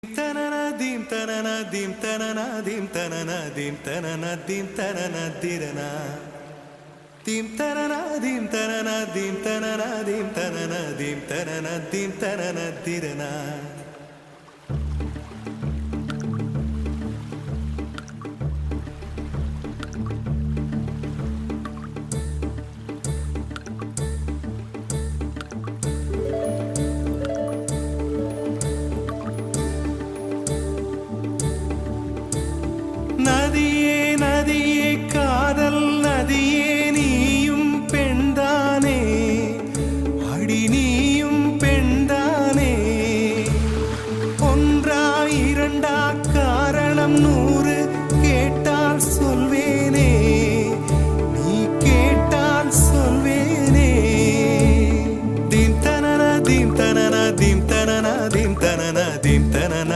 Tananadim tananadim tananadim tananadim tananadim tananadirana dim tananadim tananadim tananadim tananadim tananadim tananadirana நதியே நதியே காதல் நதியே நீயும் பெண்தானே அடி நீயும் பெண்தானே ஒன்றா இரண்டா காரணம் 100